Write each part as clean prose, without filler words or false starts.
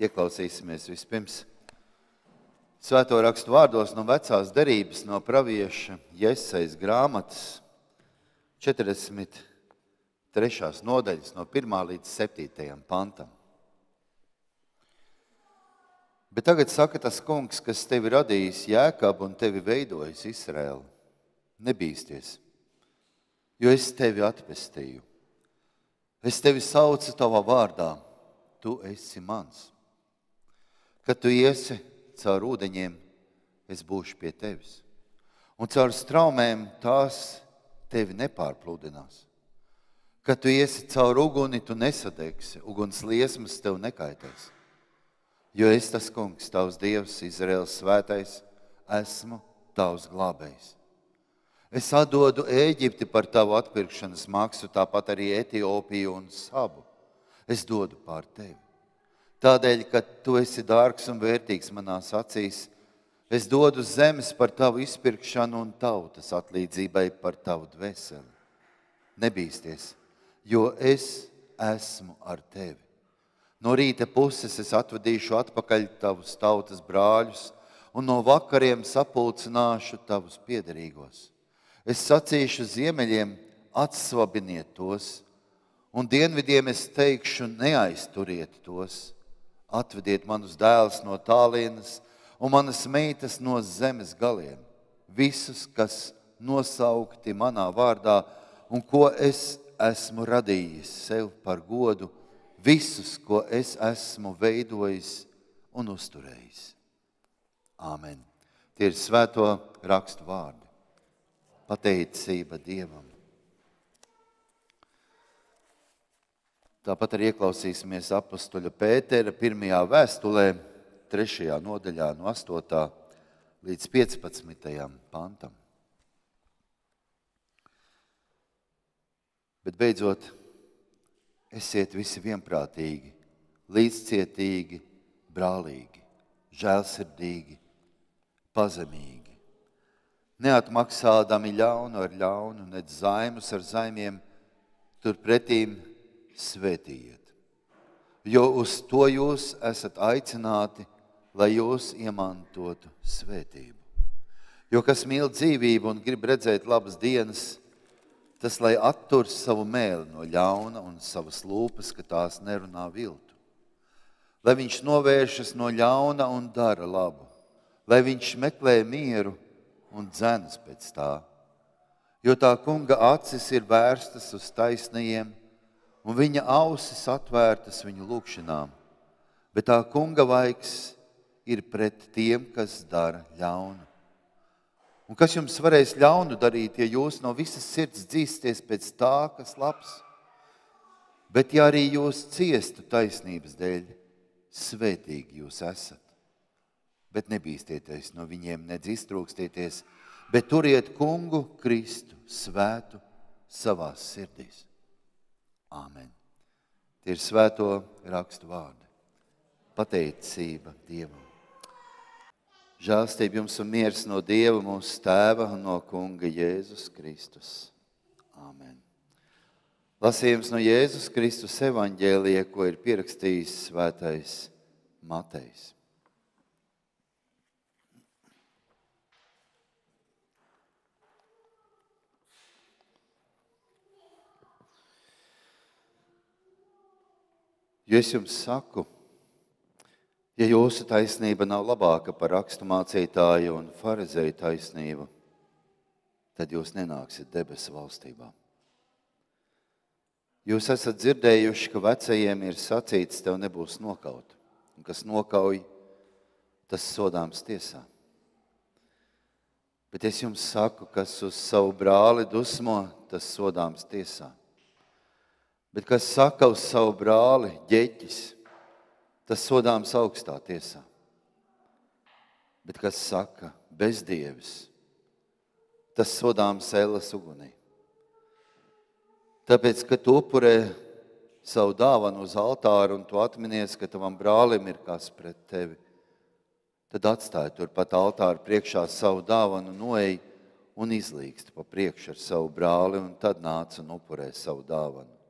Ieklausīsimies vispirms Svēto rakstu vārdos no vecās derības, no pravieša Jesajas grāmatas 43. nodaļas, no 1. līdz 7. pantam. Bet tagad saka tas kungs, kas tevi radījis Jēkabu un tevi veidojis Izraēlu. Nebīsties, jo es tevi atpestīju. Es tevi saucu tavā vārdā, tu esi mans. Kad tu iesi caur ūdeņiem, es būšu pie tevis. Un caur straumēm tās tevi nepārpludinās. Kad tu iesi caur uguni, tu nesadegsi, uguns liesmas tev nekaitēs. Jo es tas kungs, tavs Dievs, Izraēlas svētais, esmu tavs glābējs. Es atdodu Ēģipti par tavu atpirkšanas maksu, tāpat arī Etiopiju un Sabu. Es dodu pār tevi. Tādēļ, ka tu esi dārgs un vērtīgs manās acīs, es dodu zemes par tavu izpirkšanu un tautas atlīdzībai par tavu dvēseli. Nebīsties, jo es esmu ar tevi. No rīta puses es atvedīšu atpakaļ tavus tautas brāļus un no vakariem sapulcināšu tavus piederīgos. Es sacīšu ziemeļiem, atsvabiniet tos, un dienvidiem es teikšu, neaizturiet tos. Atvediet manus dēlus no tālienes un manas meitas no zemes galiem. Visus, kas nosaukti manā vārdā un ko es esmu radījis sev par godu, visus, ko es esmu veidojis un uzturējis. Āmen. Tie ir svēto rakstu vārdi. Pateicība Dievam. Tāpat arī ieklausīsimies apostoļa Pētera 1. vēstulē, 3. nodaļā no 8. līdz 15. pantam. Bet beidzot, esiet visi vienprātīgi, līdzcietīgi, brālīgi, žēlsirdīgi, pazemīgi. Neatmaksādami ļaunu ar ļaunu, nec zaimus ar zaimiem, turpretīm svētījiet. Jo uz to jūs esat aicināti, lai jūs iemantotu svētību. Jo kas mīl dzīvību un grib redzēt labas dienas, tas lai attur savu mēli no ļauna un savas lūpas, ka tās nerunā viltu. Lai viņš novēršas no ļauna un dara labu. Lai viņš meklē mieru un dzenas pēc tā. Jo tā kunga acis ir vērstas uz taisnajiem, un viņa ausis atvērtas viņu lūgšanām. Bet tā kunga vaigs ir pret tiem, kas dara ļaunu. Un kas jums varēs ļaunu darīt, ja jūs no visas sirds dzīsties pēc tā, kas labs? Bet ja arī jūs ciestu taisnības dēļ, svētīgi jūs esat. Bet nebīstieties no viņiem, nedz iztrūkstieties, bet turiet kungu Kristu svētu savās sirdīs. Āmen. Tie ir svēto rakstu vārdi. Pateicība Dievam. Žēlstība jums un miers no Dieva, mūsu Tēva un no kunga Jēzus Kristus. Āmen. Lasījums no Jēzus Kristus evaņģēlija, ko ir pierakstījis svētais Matejs. Jo es jums saku, ja jūsu taisnība nav labāka par rakstu mācītāju un farizēju taisnību, tad jūs nenāksiet debesu valstībā. Jūs esat dzirdējuši, ka vecajiem ir sacīts, tev nebūs nokaut, un kas nokauj, tas sodāms tiesā. Bet es jums saku, kas uz savu brāli dusmo, tas sodāms tiesā. Bet kas saka uz savu brāli ģeķis, tas sodāms augstā tiesā. Bet kas saka bezdievis, tas sodāms elles ugunī. Tāpēc, ka tu upurē savu dāvanu uz altāru un tu atminies, ka tavam brālim ir kas pret tevi, tad atstāj turpat altāru priekšā savu dāvanu, noej un izlīgst pa priekšu ar savu brāli, un tad nāc un upurē savu dāvanu.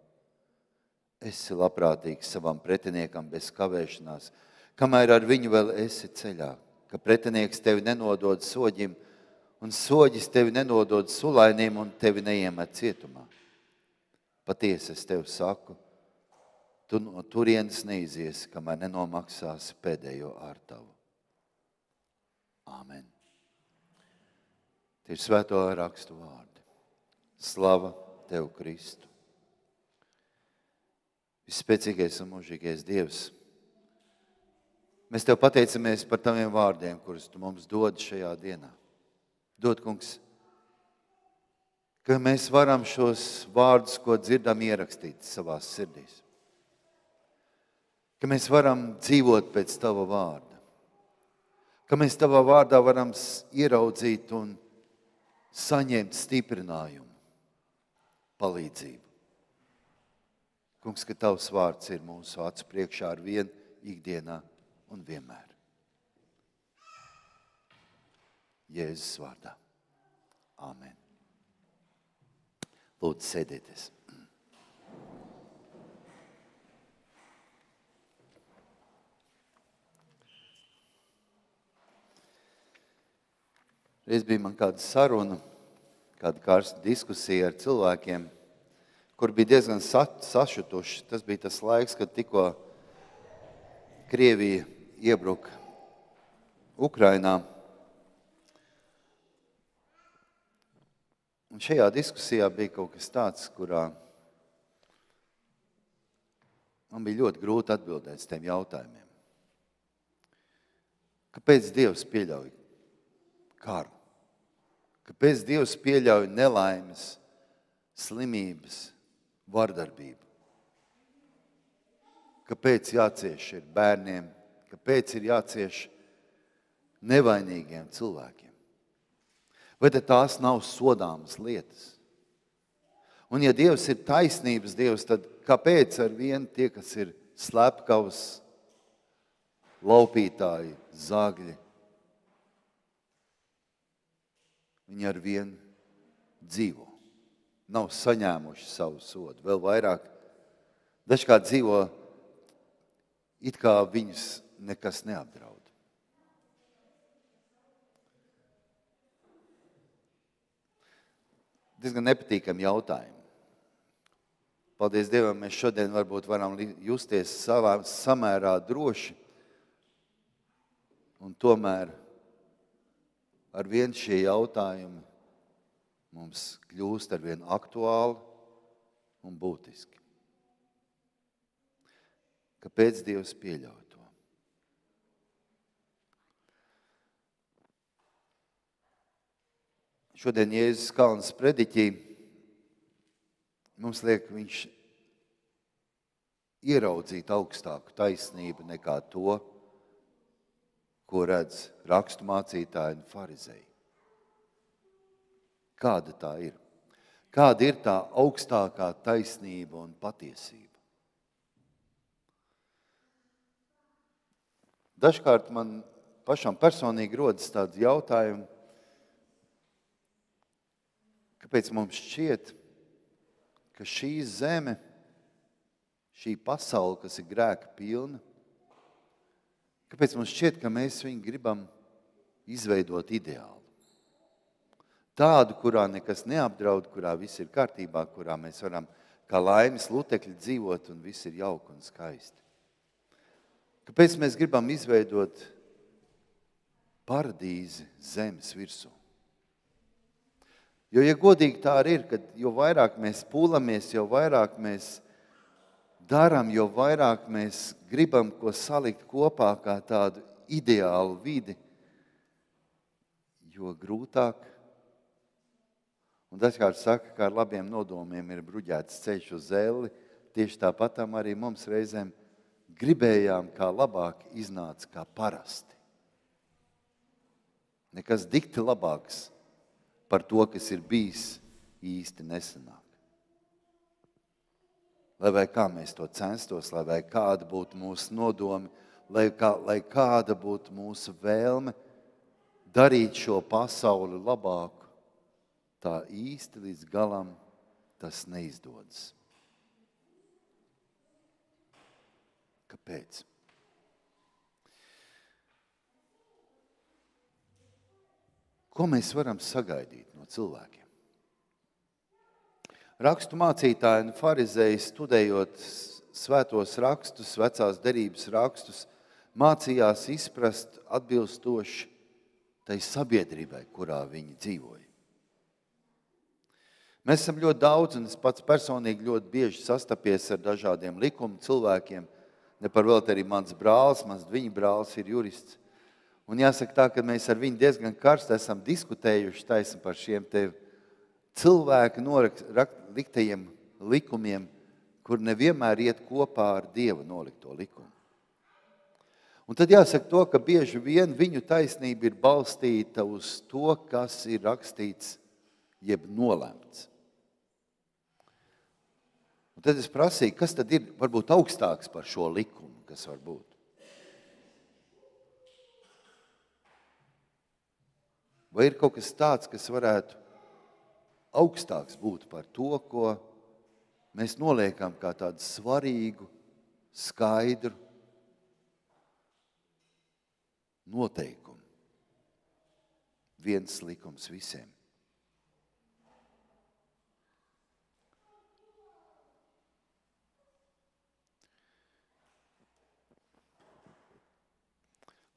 Esi labprātīgs savam pretiniekam bez kavēšanās, kamēr ar viņu vēl esi ceļā, ka pretinieks tevi nenodod soģim un soģis tevi nenodod sulainiem un tevi neiemet cietumā. Patiesi es tev saku, tu no turienes neiziesi, kamēr nenomaksāsi pēdējo ārtavu. Āmen. Tie ir svēto rakstu vārdi. Slava tev, Kristu. Visspēcīgais un mūžīgais Dievs, mēs tev pateicamies par taviem vārdiem, kurus tu mums dod šajā dienā. Dod, kungs, ka mēs varam šos vārdus, ko dzirdam, ierakstīt savās sirdīs. Ka mēs varam dzīvot pēc tava vārda. Ka mēs tavā vārdā varam ieraudzīt un saņemt stiprinājumu, palīdzību. Kungs, ka tavs vārds ir mūsu acu priekšā ar vien ikdienā un vienmēr. Jēzus vārdā. Āmen. Lūdzu, sēdieties. Reiz bija man kāda saruna, kāda karsta diskusija ar cilvēkiem, kur bija diezgan sašutuši. Tas bija tas laiks, kad tikko Krievija iebruka Ukrainā. Un šajā diskusijā bija kaut kas tāds, kurā man bija ļoti grūti atbildēt uz tiem jautājumiem. Kāpēc Dievs pieļauj karu? Kāpēc Dievs pieļauj nelaimes, slimības, vardarbību? Kāpēc jācieš ir bērniem? Kāpēc ir jācieš nevainīgiem cilvēkiem? Vai tad tās nav sodāmas lietas? Un ja Dievs ir taisnības Dievs, tad kāpēc ar vienu tie, kas ir slepkavas, laupītāji, zagļi, viņi ar vienu dzīvo, nav saņēmuši savu sodu. Vēl vairāk, dažkārt dzīvo, it kā viņus nekas neapdraud. Diezgan nepatīkami jautājumi. Paldies Dievam, mēs šodien varbūt varam justies samērā droši, un tomēr ar vien šie jautājumi mums kļūst ar vien aktuāli un būtiski. Kāpēc Dievs pieļauj to? Šodien Jēzus Kalnas prediķī mums liek viņš ieraudzīt augstāku taisnību nekā to, ko redz rakstu mācītāji un farizēji. Kāda tā ir? Kāda ir tā augstākā taisnība un patiesība? Dažkārt man pašam personīgi rodas tāds jautājums, kāpēc mums šķiet, ka šī zeme, šī pasaule, kas ir grēka pilna, kāpēc mums šķiet, ka mēs viņu gribam izveidot ideālu? Tādu, kurā nekas neapdraud, kurā viss ir kārtībā, kurā mēs varam kā laimes lutekļi dzīvot un viss ir jauki un skaisti. Kāpēc mēs gribam izveidot paradīzi zemes virsū? Jo, ja godīgi tā arī ir, kad jo vairāk mēs pūlamies, jo vairāk mēs darām, jo vairāk mēs gribam ko salikt kopā kā tādu ideālu vidi, jo grūtāk. Un dažkārt saka, ka ar labiem nodomiem ir bruģēts ceļš uz elli, tieši tāpatam arī mums reizēm gribējām, kā labāk iznāca kā parasti. Nekas dikti labāks par to, kas ir bijis, īsti nesanāk. Lai vai kā mēs to censtos, lai vai kāda būtu mūsu nodomi, lai kāda būtu mūsu vēlme darīt šo pasauli labāku, tā īsti līdz galam tas neizdodas. Kāpēc? Ko mēs varam sagaidīt no cilvēkiem? Rakstu mācītāji un farizēji, studējot svētos rakstus, vecās derības rakstus, mācījās izprast atbilstoši tai sabiedrībai, kurā viņi dzīvoja. Mēs esam ļoti daudz, un es pats personīgi ļoti bieži sastapies ar dažādiem likumu cilvēkiem. Ne par velti arī mans brālis, viņa brālis ir jurists. Un jāsaka tā, ka mēs ar viņu diezgan karsti esam diskutējuši taisni par šiem te cilvēku noliktajiem likumiem, kur nevienmēr iet kopā ar Dieva nolikto likumu. Un tad jāsaka to, ka bieži vien viņu taisnība ir balstīta uz to, kas ir rakstīts, jeb nolemts. Un tad es prasīju, kas tad ir varbūt augstāks par šo likumu, kas var būt. Vai ir kaut kas tāds, kas varētu augstāks būt par to, ko mēs noliekam kā tādu svarīgu, skaidru noteikumu. Viens likums visiem.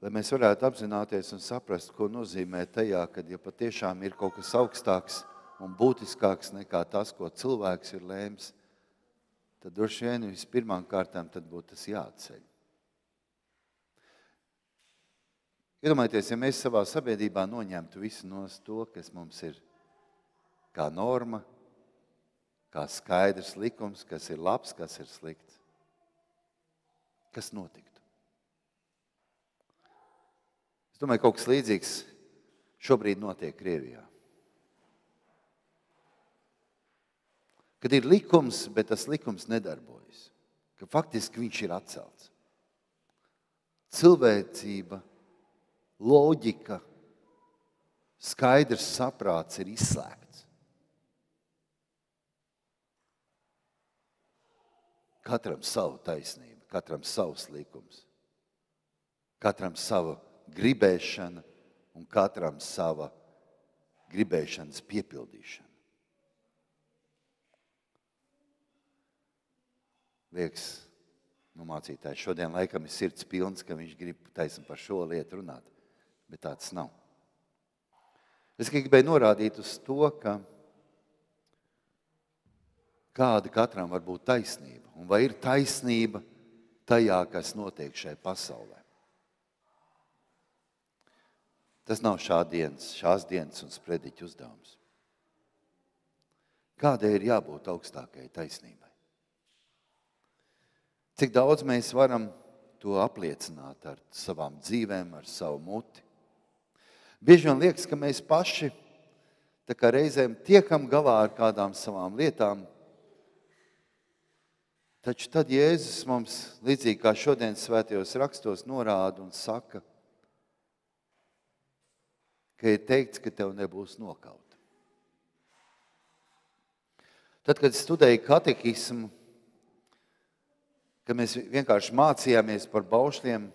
Lai mēs varētu apzināties un saprast, ko nozīmē tajā, kad ja patiešām ir kaut kas augstāks un būtiskāks nekā tas, ko cilvēks ir lēms, tad droši vien vispirmām kārtām tad būtu tas jāatceļ. Iedomājieties, ja mēs savā sabiedrībā noņemtu visu no to, kas mums ir kā norma, kā skaidrs likums, kas ir labs, kas ir slikts. Kas notiktu? Es domāju, kaut kas līdzīgs šobrīd notiek Krievijā. Kad ir likums, bet tas likums nedarbojas. Ka faktiski viņš ir atcelts. Cilvēcība, loģika, skaidrs saprāts ir izslēgts. Katram savu taisnību, katram savs likums. Katram sava gribēšana un katram sava gribēšanas piepildīšana. Liekas, mācītājs šodien laikam ir sirds pilns, ka viņš grib taisni par šo lietu runāt, bet tāds nav. Es gribēju norādīt uz to, ka kāda katram var būt taisnība, un vai ir taisnība tajā, kas notiek šajā pasaulē. Tas nav šās dienas un sprediķu uzdevums. Kādai ir jābūt augstākajai taisnībai? Cik daudz mēs varam to apliecināt ar savām dzīvēm, ar savu muti? Bieži vien liekas, ka mēs paši tā kā reizēm tiekam galā ar kādām savām lietām, taču tad Jēzus mums, līdzīgi kā šodien svētajos rakstos, norāda un saka, ka ir teikts, ka tev nebūs nokauta. Tad, kad studēju katekismu, kad mēs vienkārši mācījāmies par baušļiem,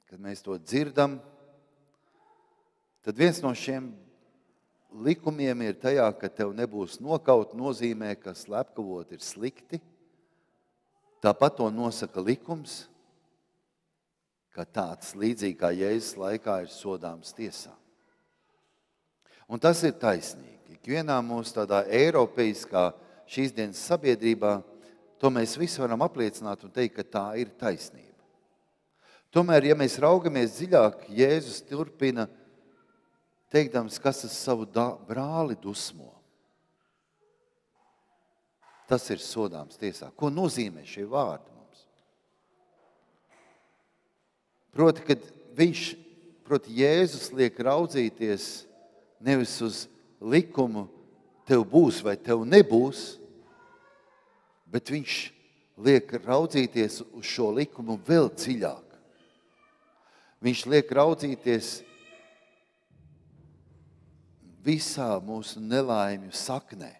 kad mēs to dzirdam, tad viens no šiem likumiem ir tajā, ka tev nebūs nokaut, nozīmē, ka slepkavot ir slikti. Tāpat to nosaka likums, ka tāds līdzīgi kā Jēzus laikā ir sodāms tiesā. Un tas ir taisnīgi. Ikvienā mūsu tādā eiropeiskā šīs dienas sabiedrībā to mēs visi varam apliecināt un teikt, ka tā ir taisnība. Tomēr, ja mēs raugamies dziļāk, Jēzus turpina teikdams, kas ar savu brāli dusmo. Tas ir sodāms tiesā. Ko nozīmē šie vārdi mums? Proti, kad Jēzus liek raudzīties nevis uz likumu, tev būs vai tev nebūs, bet viņš liek raudzīties uz šo likumu vēl dziļāk. Viņš liek raudzīties visā mūsu nelaimju saknē.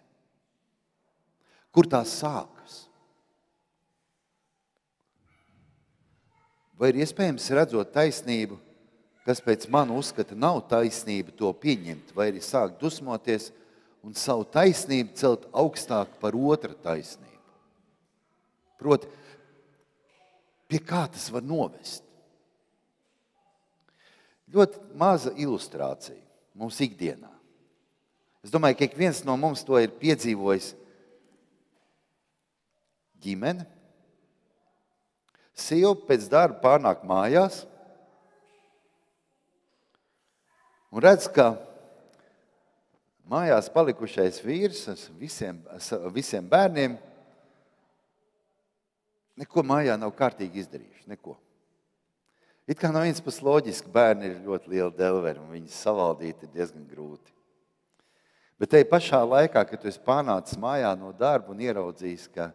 Kur tās sākas? Vai ir iespējams redzot taisnību, kas pēc mana uzskata nav taisnība, to pieņemt, vai arī sākt dusmoties un savu taisnību celt augstāk par otra taisnību. Proti, pie kā tas var novest? Ļoti maza ilustrācija mums ikdienā. Es domāju, ka ik viens no mums to ir piedzīvojis. Ģimene. Sieva pēc darba pārnāk mājās un redz, ka mājās palikušais vīrs visiem bērniem neko mājā nav kārtīgi izdarījuši. Neko. It kā no vienas puses loģiski, bērni ir ļoti liela delveri un viņus savaldīt ir diezgan grūti. Bet te pašā laikā, kad tu esi pārnācis mājā no darba un ieraudzījis, ka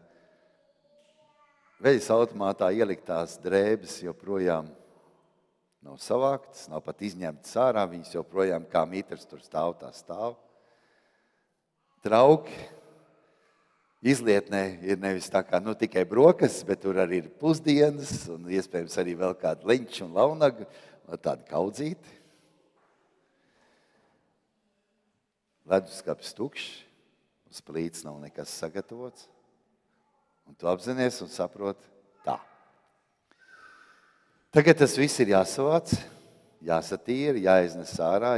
veļas automātā ieliktās drēbes joprojām nav savāktas, nav pat izņemtas ārā, viņas joprojām kā mitrs tur stāv, tā stāv. Trauki izlietnē ir nevis tā kā tikai brokas, bet tur arī ir pusdienas un iespējams arī vēl kāda leņķa un launaga, tāda kaudzīti. Leduskapis tukšs, uz plīts nav nekas sagatavots. Un tu apzinies un saproti tā. Tagad tas viss ir jāsavāc, jāsatīra, jāiznes ārā,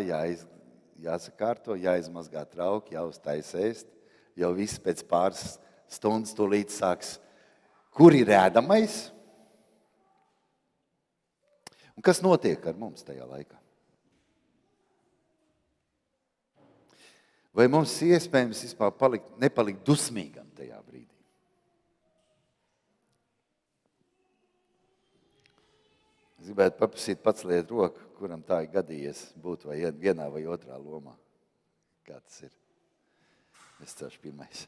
jāsakārto, jāizmazgā trauki, jāuztaisa ēst. Jau viss pēc pāris stundas tūlīt sāks, kur ir ēdamais? Un kas notiek ar mums tajā laikā? Vai mums iespējams vispār nepalikt dusmīgam tajā brīdī? Es gribētu paprasīt paceliet roku, kuram tā ir gadījies būt vai vienā vai otrā lomā. Kā tas ir? Es ceļšu pirmais.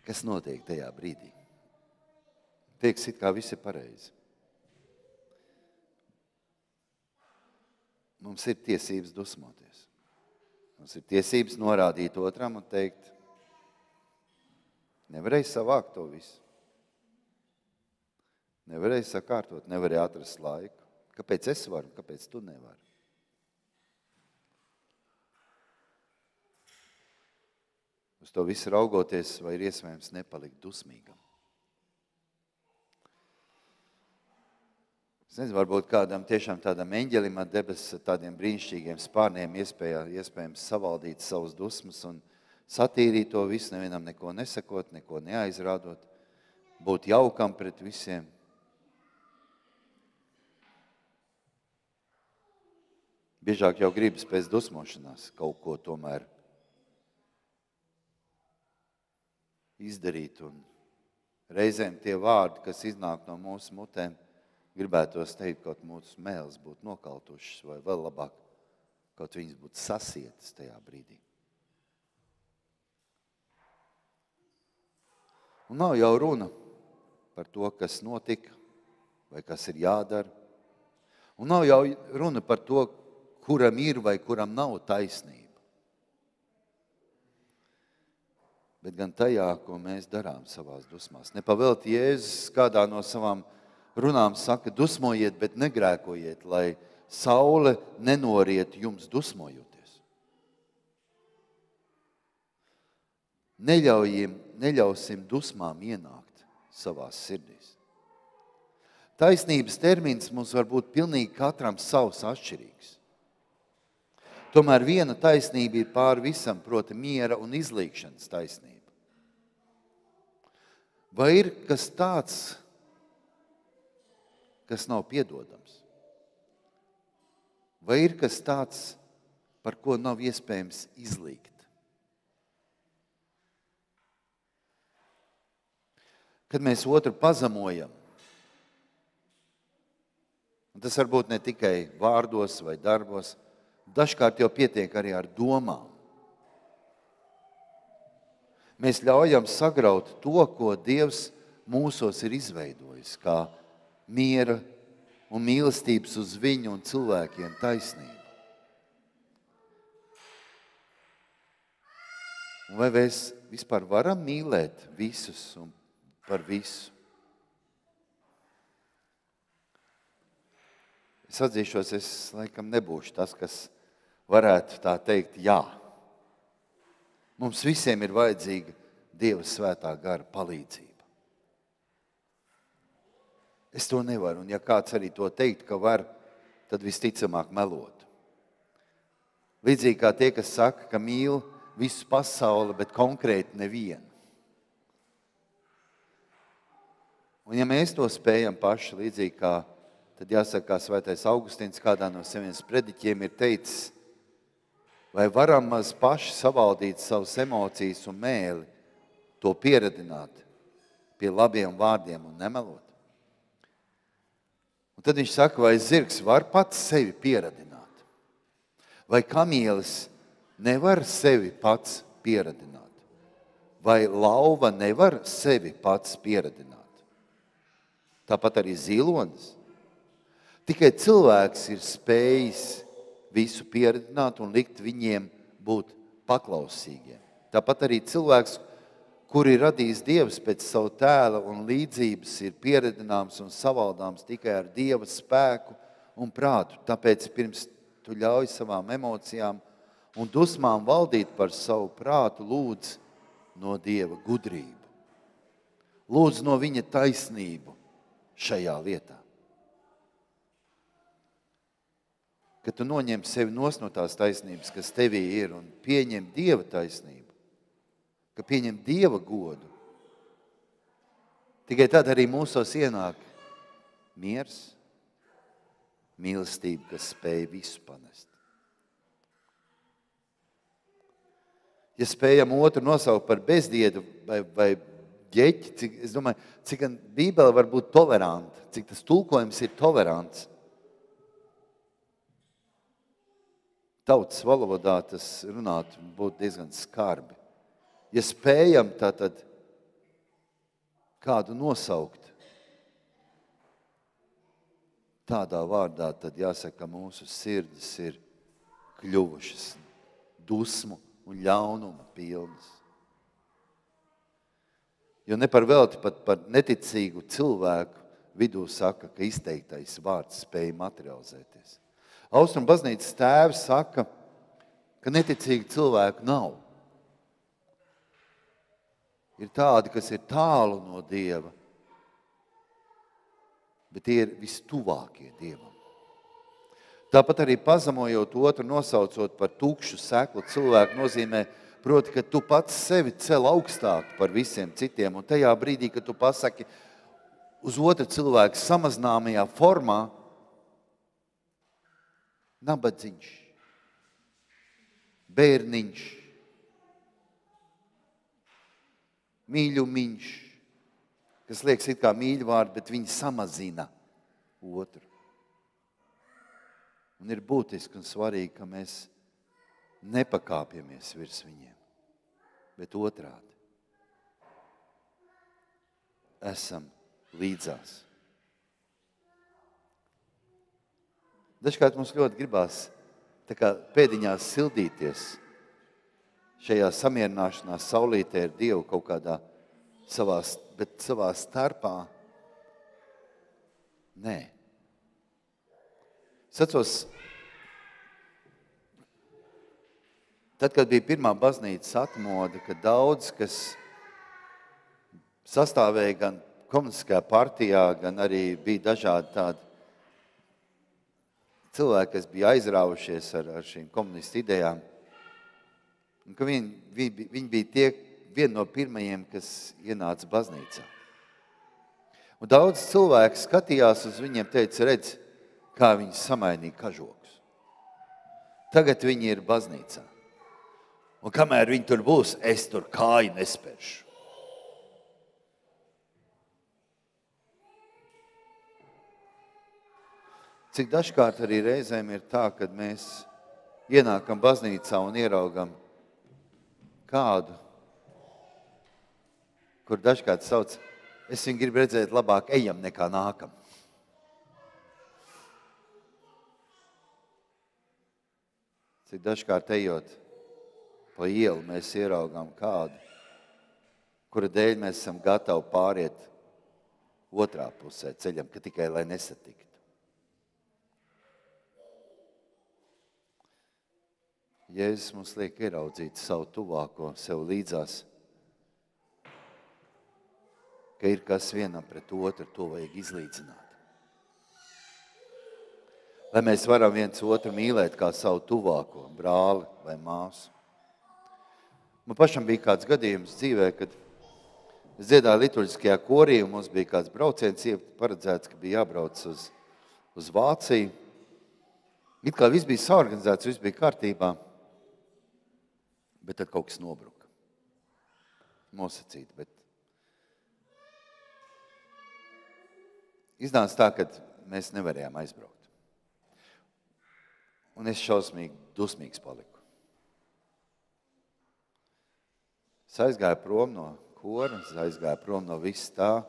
Kas notiek tajā brīdī? Teiks, it kā viss ir pareizi. Mums ir tiesības dusmoties. Mums ir tiesības norādīt otram un teikt, nevarēja savākt to visu. Nevarēja sakārtot, nevarēja atrast laiku. Kāpēc es varu, kāpēc tu nevari? Uz to visu raugoties, vai ir iespējams nepalikt dusmīgam? Es nezinu, varbūt kādam tiešām tādam eņģelim ar debesu tādiem brīnišķīgiem spārniem iespējams savaldīt savus dusmas un satīrīt to visu, nevienam neko nesakot, neko neaizrādot, būt jaukam pret visiem. Biežāk jau gribas pēc dusmošanās kaut ko tomēr izdarīt, un reizēm tie vārdi, kas iznāk no mūsu mutēm, gribētos teikt, kaut mūsu mēles būtu nokautušas, vai vēl labāk, kaut viņas būtu sasietas tajā brīdī. Un nav jau runa par to, kas notika, vai kas ir jādara. Un nav jau runa par to, kuram ir vai kuram nav taisnība. Bet gan tajā, ko mēs darām savās dusmās. Nepavēlti Jēzus kādā no savām runām saka, dusmojiet, bet negrēkojiet, lai saule nenoriet jums dusmojoties. Neļausim dusmām ienākt savās sirdīs. Taisnības termins mums var būt pilnīgi katram savs atšķirīgs. Tomēr viena taisnība ir pāri visam, proti miera un izlīgšanas taisnība. Vai ir kas tāds, kas nav piedodams? Vai ir kas tāds, par ko nav iespējams izlīgt? Kad mēs otru pazemojam, un tas var būt ne tikai vārdos vai darbos, dažkārt jau pietiek arī ar domām. Mēs ļaujam sagraut to, ko Dievs mūsos ir izveidojis, kā miera un mīlestības uz viņu un cilvēkiem taisnību. Un vai mēs vispār varam mīlēt visus un par visu? Es atzīšos, es laikam nebūšu tas, kas varētu tā teikt jā. Mums visiem ir vajadzīga Dieva svētā gara palīdzība. Es to nevaru, un ja kāds arī to teikt, ka var, tad visticamāk melotu. Līdzīgi kā tie, kas saka, ka mīl visu pasauli, bet konkrēti nevienu. Un ja mēs to spējam paši, līdzīgi kā, tad jāsaka, kā svētais Augustīns kādā no saviem sprediķiem ir teicis, vai varam maz paši savaldīt savas emocijas un mēli, to pieradināt pie labiem vārdiem un nemelot? Un tad viņš saka, vai zirgs var pats sevi pieradināt? Vai kamielis nevar sevi pats pieradināt? Vai lauva nevar sevi pats pieradināt? Tāpat arī zilonis. Tikai cilvēks ir spējis visu pieradināt un likt viņiem būt paklausīgiem. Tāpat arī cilvēks, kur ir radījis Dievs pēc savu tēla un līdzības, ir pieredināms un savaldāms tikai ar Dieva spēku un prātu. Tāpēc pirms tu ļauj savām emocijām un dusmām valdīt par savu prātu, lūdz no Dieva gudrību. Lūdz no viņa taisnību šajā lietā. Kad tu noņem sevi no tās taisnības, kas tevī ir, un pieņem Dieva taisnību, ka pieņem Dieva godu, tikai tad arī mūsos ienāk miers, mīlestība, kas spēj visu panest. Ja spējam otru nosaukt par bezdiedu vai ģeķi, es domāju, cik Bībele var būt toleranta, cik tas tulkojums ir tolerants. Tautas valodā tas runāt būtu diezgan skarbi. Ja spējam tātad kādu nosaukt tādā vārdā, tad jāsaka, ka mūsu sirdis ir kļuvušas dusmu un ļaunuma pilnas. Jo ne par velti pat par neticīgu cilvēku vidū saka, ka izteiktais vārds spēj materializēties. Austrum baznīcas tēvs saka, ka neticīgi cilvēku nav. Ir tādi, kas ir tālu no Dieva, bet tie ir vistuvākie Dievam. Tāpat arī pazemojot otru, nosaucot par tukšu seklu cilvēku, nozīmē, proti, ka tu pats sevi cel augstāk par visiem citiem, un tajā brīdī, kad tu pasaki uz otru cilvēku samazināmajā formā, nabadzīgs, bērniņš, mīļumiņš, kas liekas it kā mīļvārdi, bet viņi samazina otru. Un ir būtiski un svarīgi, ka mēs nepakāpjamies virs viņiem, bet otrādi. Esam līdzās. Dažkārt mums ļoti gribās tā kā pēdiņās sildīties šajā samierināšanās saulītē ar Dievu kaut kādā bet savā starpā. Nē. Es atceros, tad, kad bija pirmā baznīcas atmoda, kad daudz, kas sastāvēja gan komunistiskajā partijā, gan arī bija dažādi tādi cilvēki, kas bija aizrāvušies ar šīm komunistu idejām. Un ka viņi bija vieni no pirmajiem, kas ienāca baznīcā. Un daudz cilvēku skatījās uz viņiem, teica, redz, kā viņi samainīja kažokus. Tagad viņi ir baznīcā. Un kamēr viņi tur būs, es tur kāju nespēršu. Cik dažkārt arī reizēm ir tā, kad mēs ienākam baznīcā un ieraugam kādu, kur dažkārt sauc, es viņu gribu redzēt labāk ejam nekā nākam. Cik dažkārt ejot pa ielu, mēs ieraugām kādu, kura dēļ mēs esam gatavi pāriet otrā pusē ceļam, ka tikai lai nesatiktu. Jēzus mums liek ieraudzīt savu tuvāko sev līdzās, ka ir kas vienam pret otru, to vajag izlīdzināt. Lai mēs varam viens otru mīlēt kā savu tuvāko, brāli vai māsu. Man pašam bija kāds gadījums dzīvē, kad es dziedāju liturģiskajā korī, un mums bija kāds brauciens paredzēts, ka bija jābrauc uz Vāciju. It kā viss bija saorganizēts, viss bija kārtībā, bet tad kaut kas nobruka. Nosacīt, bet iznāca tā, ka mēs nevarējām aizbraukt. Un es šausmīgi dusmīgs paliku. Es aizgāju prom no kora, es aizgāju prom no viss tā.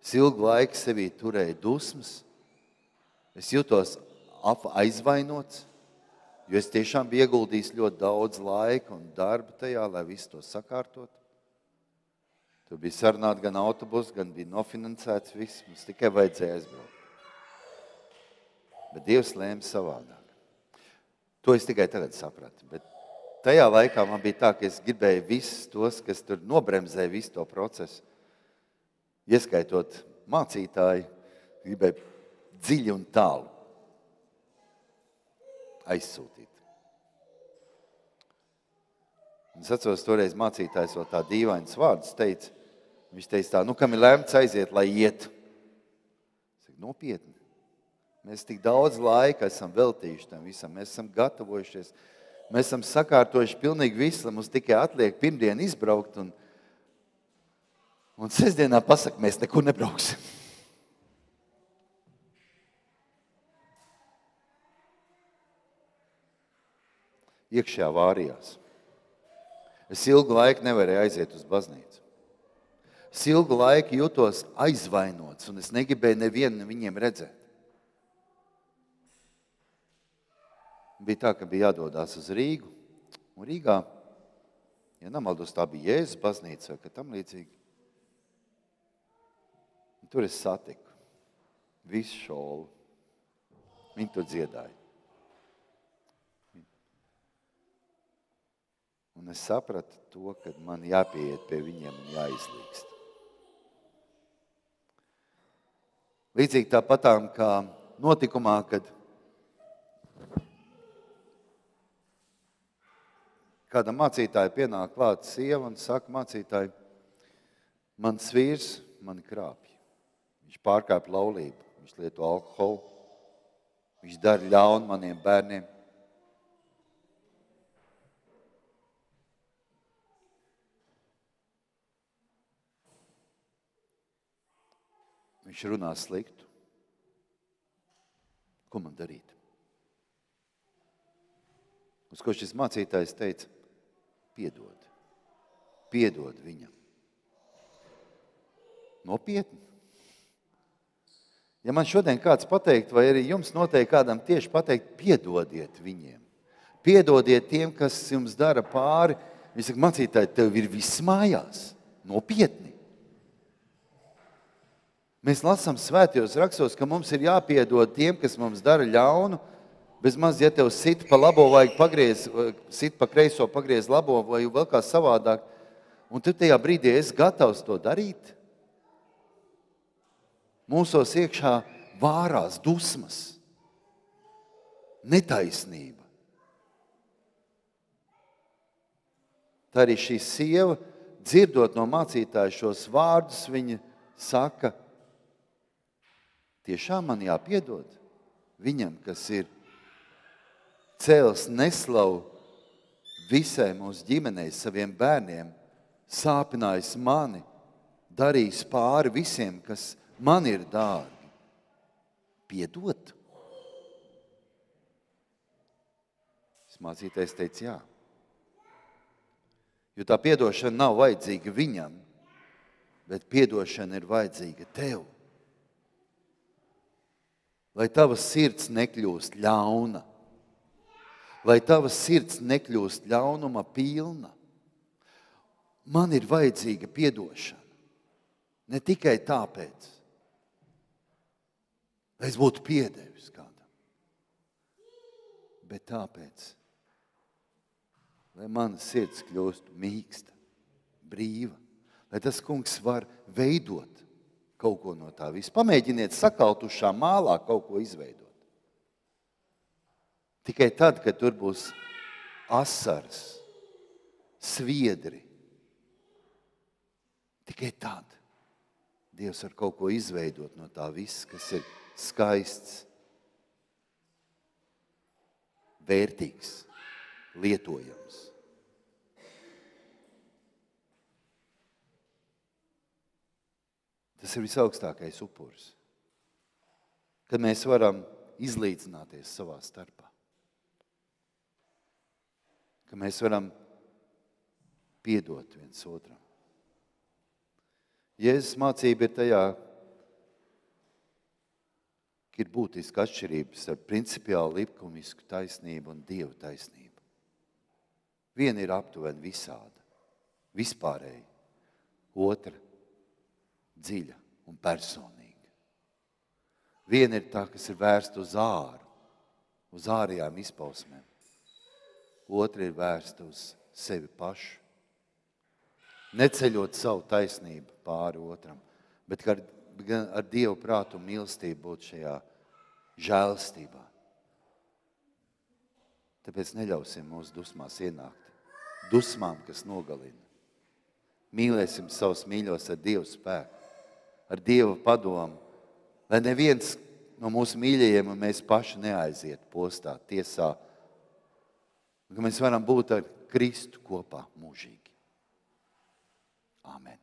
Es ilgu laiku sevī turēju dusmas. Es jūtos aizvainots, jo es tiešām biju ieguldījis ļoti daudz laika un darba tajā, lai visu to sakārtot. Tur bija sarunāt gan autobus, gan bija nofinansēts viss. Mums tikai vajadzēja aizbraukt. Bet Dievs lēma savādāk. To es tikai tagad sapratu. Bet tajā laikā man bija tā, ka es gribēju visus tos, kas tur nobremzēja visu to procesu, ieskaitot mācītāju, gribēju dziļi un tālu aizsūtīt. Un es atceros, toreiz mācītājs vēl tā dīvainas vārdus teica. Viņš teica tā, kam ir lēmts aiziet, lai iet. Es saku, nopietni. Mēs tik daudz laika esam veltījuši tam visam, mēs esam gatavojušies, mēs esam sakārtojuši pilnīgi visu, lai mums tikai atliek pirmdien izbraukt un sestdienā pasaka, mēs nekur nebrauksim. Iekšā vārījās. Es ilgu laiku nevarēju aiziet uz baznīcu. Es ilgu laiku jūtos aizvainots un es negribēju nevienu viņiem redzēt. Bija tā, ka bija jādodās uz Rīgu. Un Rīgā, ja nemaldos, tā bija Jēzus baznīca vai ka tam līdzīgi. Un tur es satiku visu šolu. Viņi tur dziedāja. Un es sapratu to, ka man jāpieiet pie viņiem un jāizlīgst. Līdzīgi tāpatām kā notikumā, kad kāda mācītāja pienāk klāt sieva un saka, mācītāji, mans vīrs mani krāpj. Viņš pārkāpj laulību, viņš lieto alkoholu, viņš dara ļaunu maniem bērniem. Viņš runā sliktu. Ko man darīt? Uz ko šis mācītājs teica, piedod. Piedod viņam. Nopietni. Ja man šodien kāds pateikt, vai arī jums noteikti kādam tieši pateikt, piedodiet viņiem. Piedodiet tiem, kas jums dara pāri. Viņš saka, mācītāji, tev ir viss mājās. Nopietni. Mēs lasām svētajos rakstos, ka mums ir jāpiedod tiem, kas mums dara ļaunu. Bez maz, ja tev sit pa labo, vajag pagriez, sit pa kreiso, pagriez labo, vai vēl kā savādāk. Un tu tajā brīdī esi gatavs to darīt. Mūsos iekšā vārās dusmas, netaisnība. Tā arī šī sieva, dzirdot no mācītāja šos vārdus, viņa saka, tiešām man jāpiedod viņam, kas ir cēls neslavu visai mūsu ģimenei, saviem bērniem, sāpinājis mani, darījis pāri visiem, kas man ir dārgi. Piedot? Mācītājs teica, jā. Jo tā piedošana nav vajadzīga viņam, bet piedošana ir vajadzīga tev. Lai tava sirds nekļūst ļauna. Lai tava sirds nekļūst ļaunuma pilna. Man ir vajadzīga piedošana. Ne tikai tāpēc, lai es būtu piedevis kādam, bet tāpēc, lai mana sirds kļūst mīksta, brīva, lai tas kungs var veidot kaut ko no tā visu. Pamēģiniet sakautušā mālā kaut ko izveidot. Tikai tad, kad tur būs asaras, sviedri, tikai tad Dievs var kaut ko izveidot no tā viss, kas ir skaists, vērtīgs, lietojams. Tas ir visaugstākais upuris, kad mēs varam izlīdzināties savā starpā, ka mēs varam piedot viens otram. Jēzus mācība ir tajā, ka ir būtiska atšķirības ar principiāli likumisku taisnību un Dieva taisnību. Viena ir aptuveni visāda, vispārēja, otra dziļa un personīga. Viena ir tā, kas ir vērsta uz āru, uz ārējām izpausmēm. Otra ir vērsta uz sevi pašu. Neceļot savu taisnību pāri otram, bet gan ar Dievu prātu un mīlestību būt šajā žēlstībā. Tāpēc neļausim mūsu dusmās ienākt. Dusmām, kas nogalina. Mīlēsim savus mīļos ar Dievu spēku, ar Dieva padomu, lai neviens no mūsu mīļajiem un mēs paši neaiziet postā, tiesā, ka mēs varam būt ar Kristu kopā mūžīgi. Āmen.